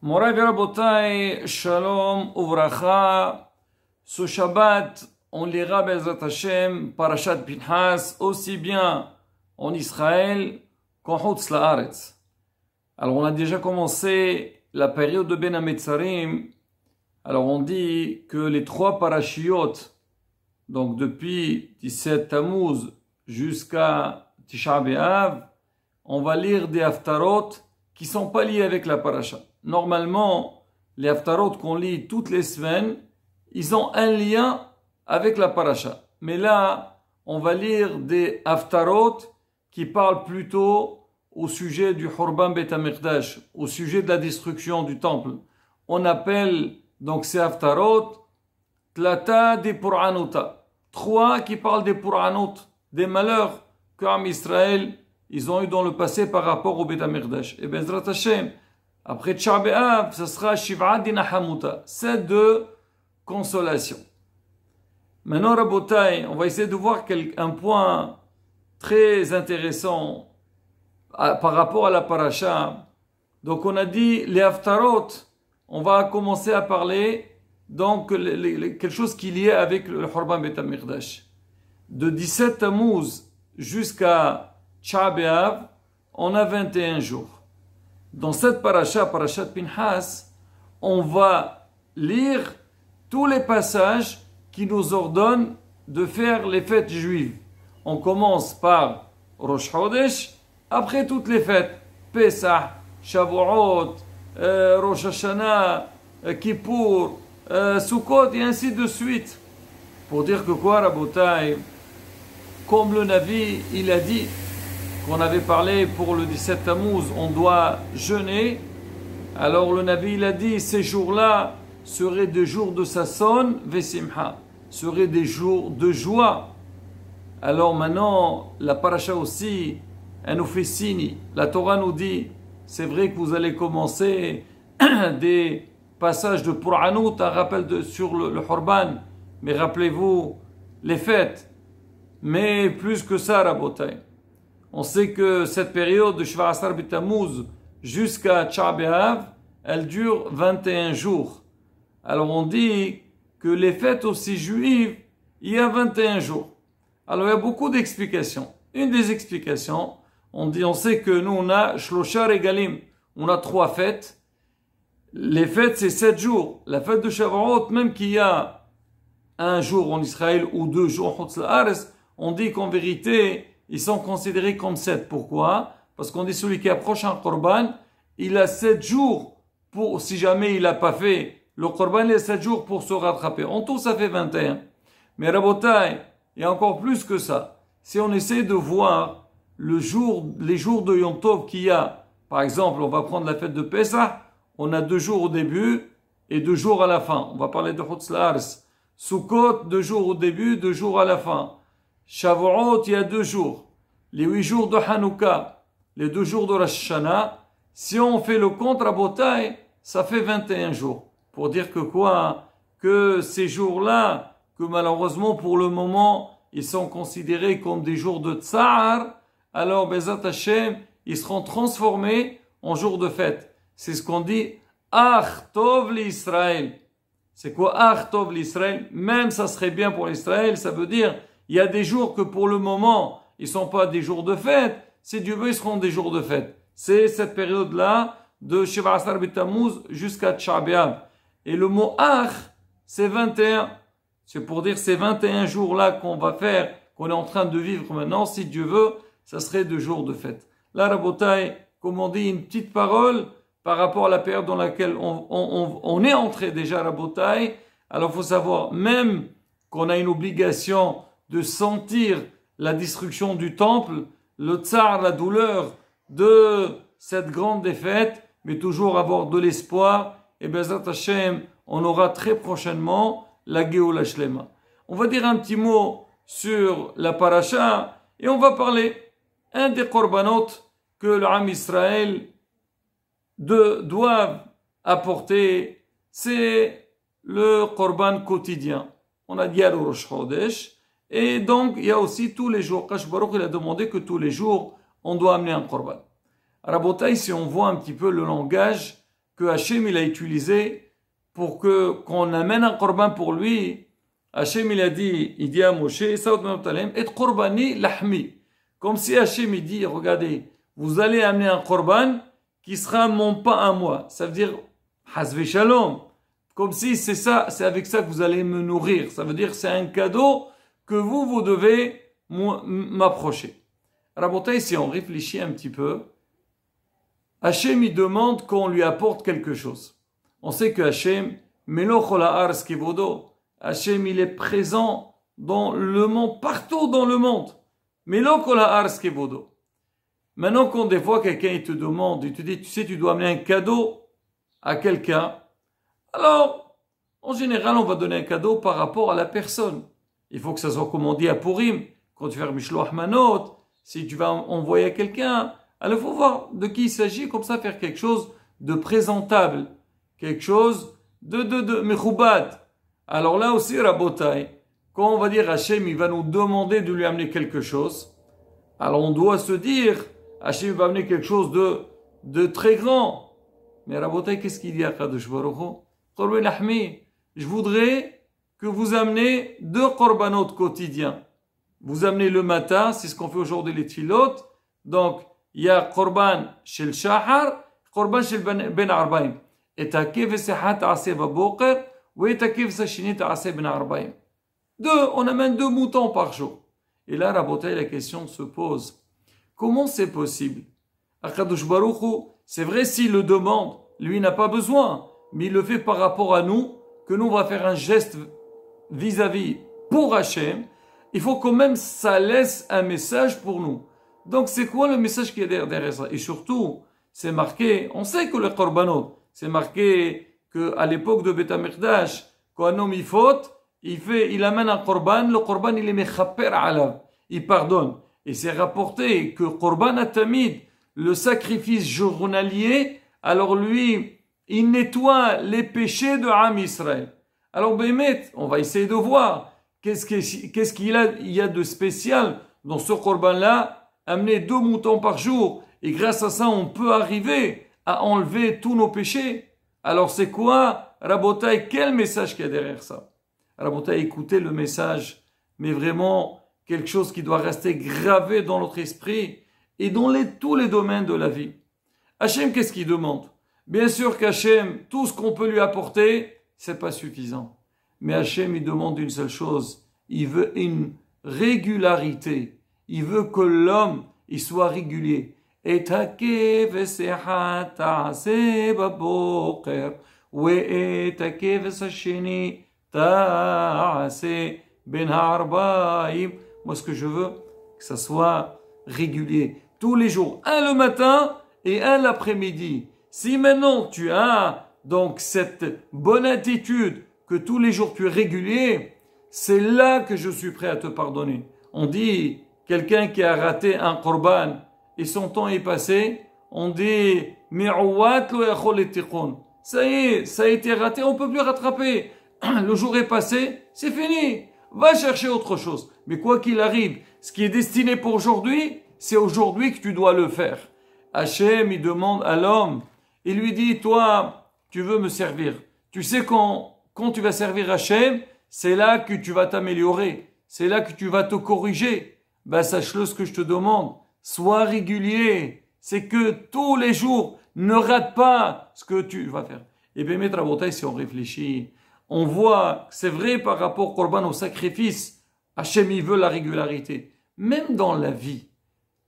Morav Rabotai, Shalom, Uvracha. Ce Shabbat, on lira Bezrat Hashem, Parashat Pinhas, aussi bien en Israël qu'en Chutz La'aretz. Alors on a déjà commencé la période de Ben Hametzarim. Alors on dit que les trois parashiot, donc depuis 17 Tammuz jusqu'à Tisha B'Av, on va lire des haftarot qui sont pas liés avec la parasha. Normalement, les haftarot qu'on lit toutes les semaines, ils ont un lien avec la parasha. Mais là, on va lire des haftarot qui parlent plutôt au sujet du Hurban Bet HaMikdash, au sujet de la destruction du temple. On appelle donc ces haftarot Tlata des Pur'anota. Trois qui parlent des Pur'anot, des malheurs qu'Am Israël ils ont eu dans le passé par rapport au Bet HaMikdash. Et Bezrat Hashem, après Tisha B'Av, ce sera Shiv'a Dinahamuta, 7 de consolation. Maintenant, Rabotai, on va essayer de voir un point très intéressant par rapport à la paracha. Donc, on a dit les haftarot, on va commencer à parler donc quelque chose qui est lié avec le Hurban Bet HaMikdash. De 17 Tammuz jusqu'à Tisha B'Av, on a 21 jours. Dans cette parasha, Parashat Pinhas, on va lire tous les passages qui nous ordonnent de faire les fêtes juives. On commence par Rosh Chodesh, après toutes les fêtes, Pesach, Shavuot, Rosh Hashanah, Kippour, Sukkot, et ainsi de suite. Pour dire que quoi, Rabotai, comme le Navi, il a dit qu'on avait parlé pour le 17 Tammuz, on doit jeûner. Alors le Nabi il a dit, ces jours-là seraient des jours de Sasson, Vesimha, seraient des jours de joie. Alors maintenant, la paracha aussi, elle nous fait signe. La Torah nous dit, c'est vrai que vous allez commencer des passages de Pur'anut, un rappel sur le Hurban, mais rappelez-vous les fêtes. Mais plus que ça, Rabotai. On sait que cette période de Sheva Asar B'Tammuz jusqu'à Tisha B'Av, elle dure 21 jours. Alors on dit que les fêtes aussi juives, il y a 21 jours. Alors il y a beaucoup d'explications. Une des explications, on sait que nous on a Shlosha Regalim, on a 3 fêtes. Les fêtes c'est 7 jours. La fête de Shavuot, même qu'il y a un jour en Israël ou 2 jours en Chutz La'aretz, on dit qu'en vérité, ils sont considérés comme 7. Pourquoi? Parce qu'on dit celui qui approche un Korban, il a 7 jours pour, si jamais il n'a pas fait le Korban, il a 7 jours pour se rattraper. En tout, ça fait 21. Mais Rabotai, il y a encore plus que ça. Si on essaie de voir les jours de Yom Tov qu'il y a, par exemple, on va prendre la fête de Pesach, on a 2 jours au début et 2 jours à la fin. On va parler de Chutz La'aretz. Sukkot, 2 jours au début, 2 jours à la fin. Shavuot, il y a 2 jours. Les 8 jours de Hanouka, les 2 jours de Rosh Hashanah. Si on fait le compte Rabotai, ça fait 21 jours. Pour dire que quoi? Que ces jours-là, que malheureusement pour le moment, ils sont considérés comme des jours de Tsar, alors Bezat Hashem, ils seront transformés en jours de fête. C'est ce qu'on dit, Ach Tov l'Israël. C'est quoi Ach Tov l'Israël? Même ça serait bien pour l'Israël, ça veut dire il y a des jours que pour le moment, ils ne sont pas des jours de fête. Si Dieu veut, ils seront des jours de fête. C'est cette période-là de Sheva Asar B'Tammuz jusqu'à Tisha B'Av. Et le mot Ach, c'est 21. C'est pour dire ces 21 jours-là qu'on va faire, qu'on est en train de vivre maintenant. Si Dieu veut, ça serait 2 jours de fête. Là, Rabotai, comme on dit, une petite parole par rapport à la période dans laquelle on est entré déjà, Rabotai. Alors, il faut savoir, même qu'on a une obligation de sentir la destruction du temple, le tsar, la douleur de cette grande défaite, mais toujours avoir de l'espoir. Et Bezrat Hashem, on aura très prochainement la Géoula Shlema. On va dire un petit mot sur la paracha et on va parler un des korbanot que l'Am Israël doivent apporter, c'est le korban quotidien. On a dit à Rosh Chodesh. Et donc, il y a aussi tous les jours. Kash Baruch, il a demandé que tous les jours, on doit amener un korban. Rabotai, si on voit un petit peu le langage que Hachem il a utilisé pour qu'on amène un korban pour lui. Hachem il a dit, il dit à Moshe, et korbani lahmi. Comme si Hachem il dit, regardez, vous allez amener un korban qui sera mon pain à moi. Ça veut dire, hasve shalom. Comme si c'est ça, c'est avec ça que vous allez me nourrir. Ça veut dire, c'est un cadeau que vous devez m'approcher. Rabotai, si on réfléchit un petit peu, Hachem il demande qu'on lui apporte quelque chose. On sait que Hachem, Hachem il est présent dans le monde, partout dans le monde. Maintenant, quand des fois quelqu'un il te demande, il te dit, tu sais, tu dois amener un cadeau à quelqu'un, alors, en général, on va donner un cadeau par rapport à la personne. Il faut que ça soit comme on dit à Purim, quand tu vas faire Mishloach Manot, si tu vas envoyer à quelqu'un, alors il faut voir de qui il s'agit, comme ça faire quelque chose de présentable, quelque chose de mechoubad. Alors là aussi, Rabotai, quand on va dire Hachem, il va nous demander de lui amener quelque chose, alors on doit se dire, Hachem va amener quelque chose de très grand. Mais Rabotai, qu'est-ce qu'il dit à Kadosh Baruch Hu? Je voudrais que vous amenez 2 korbanot quotidiens. Vous amenez le matin, c'est ce qu'on fait aujourd'hui les tfilot. Donc, il y a korban shel shahar, korban shel ben arbaim. Et ta kevesechat ta'aseh baboker, ou et ta kevesechinit ta'aseh ben arbaim. 2, on amène 2 moutons par jour. Et là, Rabotai, la question se pose. Comment c'est possible? Akadosh Baruch Hu, c'est vrai s'il le demande, lui n'a pas besoin, mais il le fait par rapport à nous, que nous on va faire un geste vis-à-vis pour Hachem, il faut quand même ça laisse un message pour nous. Donc c'est quoi le message qui est derrière ça? Et surtout, c'est marqué, on sait que le korbanot, c'est marqué qu'à l'époque de Beth HaMikdash, quand un homme il faute, il amène un korban, le korban il est mechaper alav, il pardonne. Et c'est rapporté que korban atamid, le sacrifice journalier, alors lui, il nettoie les péchés de Am Israël. Alors, Bémet, on va essayer de voir qu'est-ce qu'il y a de spécial dans ce korban-là, amener 2 moutons par jour, et grâce à ça, on peut arriver à enlever tous nos péchés. Alors, c'est quoi, Rabotai, quel message qu'il y a derrière ça? Rabotai, écoutez le message, mais vraiment quelque chose qui doit rester gravé dans notre esprit et dans tous les domaines de la vie. Hachem, qu'est-ce qu'il demande? Bien sûr qu'Hachem, tout ce qu'on peut lui apporter, c'est pas suffisant. Mais Hachem, il demande une seule chose. Il veut une régularité. Il veut que l'homme, il soit régulier. Et moi, ce que je veux, que ça soit régulier. Tous les jours. Un le matin et un l'après-midi. Si maintenant tu as donc cette bonne attitude que tous les jours tu es régulier, c'est là que je suis prêt à te pardonner. On dit, quelqu'un qui a raté un korban et son temps est passé, on dit, ça y est, ça a été raté, on ne peut plus rattraper. Le jour est passé, c'est fini. Va chercher autre chose. Mais quoi qu'il arrive, ce qui est destiné pour aujourd'hui, c'est aujourd'hui que tu dois le faire. Hachem, il demande à l'homme, il lui dit, toi, tu veux me servir. Tu sais quand tu vas servir Hachem, c'est là que tu vas t'améliorer. C'est là que tu vas te corriger. Ben, sache-le ce que je te demande. Sois régulier. C'est que tous les jours, ne rate pas ce que tu vas faire. Et bien, Maître Rabotai, si on réfléchit, on voit, c'est vrai par rapport au Korban, au sacrifice, Hachem, il veut la régularité. Même dans la vie.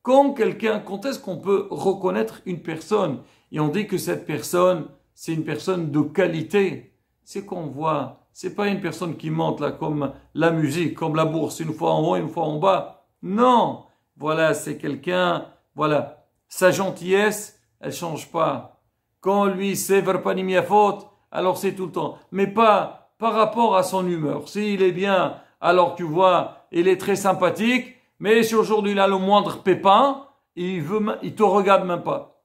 Quand est-ce qu'on peut reconnaître une personne et on dit que cette personne, c'est une personne de qualité? C'est qu'on voit, c'est pas une personne qui monte là comme la musique, comme la bourse, une fois en haut, une fois en bas. Non! Voilà, c'est quelqu'un, voilà, sa gentillesse, elle change pas. Quand lui, c'est verpanim faute, alors c'est tout le temps. Mais pas par rapport à son humeur. S'il est bien, alors tu vois, il est très sympathique, mais si aujourd'hui il a le moindre pépin, il te regarde même pas.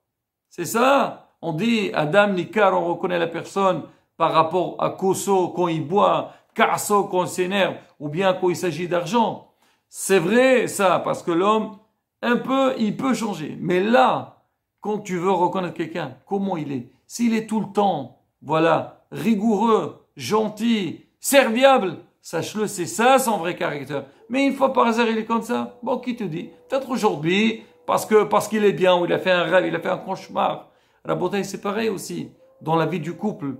C'est ça. On dit Adam Nikar, on reconnaît la personne par rapport à Koso quand il boit, Kaso quand il s'énerve, ou bien quand il s'agit d'argent. C'est vrai ça, parce que l'homme, un peu, il peut changer. Mais là, quand tu veux reconnaître quelqu'un, comment il est? S'il est tout le temps, voilà, rigoureux, gentil, serviable, sache-le, c'est ça son vrai caractère. Mais une fois par hasard, il est comme ça. Bon, qui te dit? Peut-être aujourd'hui, parce qu'il est bien, ou il a fait un rêve, il a fait un cauchemar. La beauté, c'est pareil aussi, dans la vie du couple.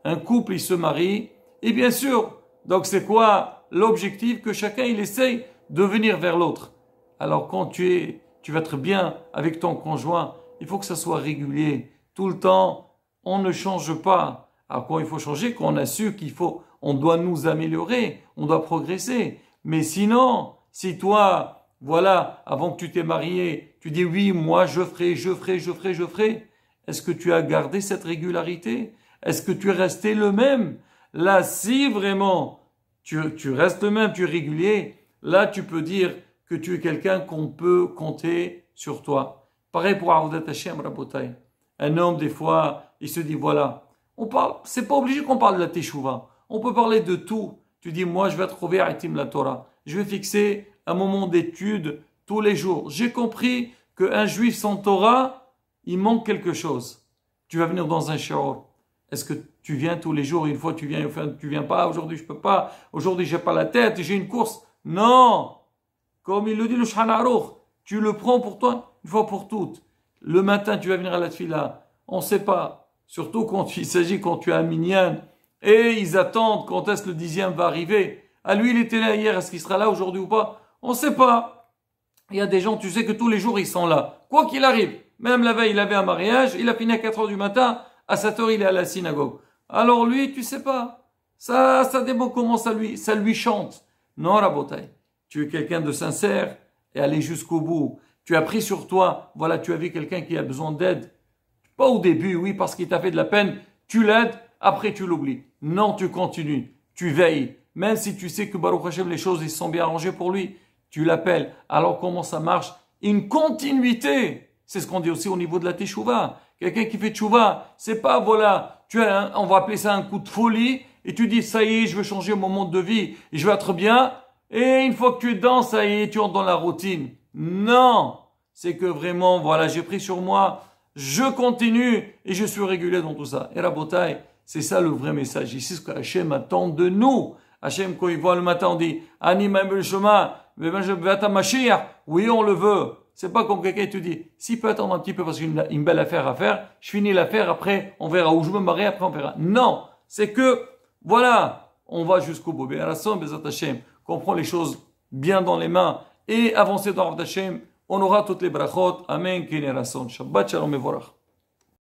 Un couple, il se marie, et bien sûr, donc c'est quoi l'objectif? Que chacun, il essaye de venir vers l'autre. Alors quand tu vas être bien avec ton conjoint, il faut que ça soit régulier. Tout le temps, on ne change pas. Alors quand il faut changer, quand on a su on doit nous améliorer, on doit progresser. Mais sinon, si toi, voilà, avant que tu t'es marié, tu dis oui, moi je ferai, est-ce que tu as gardé cette régularité? Est-ce que tu es resté le même? Là, si vraiment tu restes le même, tu es régulier, là tu peux dire que tu es quelqu'un qu'on peut compter sur toi. Pareil pour Aoudat Hashem, Rabotai. Un homme, des fois, il se dit, voilà, c'est pas obligé qu'on parle de la Teshuvah. On peut parler de tout. Tu dis, moi, je vais trouver Atim la Torah. Je vais fixer un moment d'étude tous les jours. J'ai compris qu'un juif sans Torah, il manque quelque chose. Tu vas venir dans un shiur. Est-ce que tu viens tous les jours? Une fois, tu viens pas. Aujourd'hui, je peux pas. Aujourd'hui, j'ai pas la tête. J'ai une course. Non. Comme il le dit le Shulchan Aruch, tu le prends pour toi, une fois pour toutes. Le matin, tu vas venir à la tefila. On ne sait pas. Surtout quand tu as un minyan. Et ils attendent quand est-ce que le 10e va arriver. À lui, il était là hier. Est-ce qu'il sera là aujourd'hui ou pas? On ne sait pas. Il y a des gens, tu sais que tous les jours, ils sont là. Quoi qu'il arrive. Même la veille, il avait un mariage. Il a fini à 4 heures du matin. À 7 heures, il est à la synagogue. Alors lui, tu sais pas. Ça dépend comment ça lui chante. Non, Rabotai. Tu es quelqu'un de sincère et aller jusqu'au bout. Tu as pris sur toi, voilà, tu as vu quelqu'un qui a besoin d'aide. Pas au début, oui, parce qu'il t'a fait de la peine, tu l'aides, après tu l'oublies. Non, tu continues, tu veilles. Même si tu sais que Baruch Hashem, les choses, ils sont bien arrangées pour lui, tu l'appelles. Alors comment ça marche? Une continuité. C'est ce qu'on dit aussi au niveau de la Teshuvah. Quelqu'un qui fait Teshuvah, c'est pas, voilà, on va appeler ça un coup de folie, et tu dis, ça y est, je veux changer mon mode de vie, et je vais être bien. Et une fois que tu es dedans, ça y est, tu entres dans la routine. Non, c'est que vraiment, voilà, j'ai pris sur moi, je continue et je suis régulier dans tout ça. Et Rabotai, c'est ça le vrai message. Ici, ce que Hachem attend de nous. Hachem, quand il voit le matin, on dit, Anima le chemin, oui, on le veut. C'est pas comme quelqu'un te dit, s'il peut attendre un petit peu parce qu'il y a une belle affaire à faire, je finis l'affaire, après, on verra où je me marie, après on verra. Non, c'est que, voilà, on va jusqu'au bout. Qu'on prend les choses bien dans les mains et avancer dans Avodat Hashem, on aura toutes les brachot. Amen. Shabbat shalom et vorach.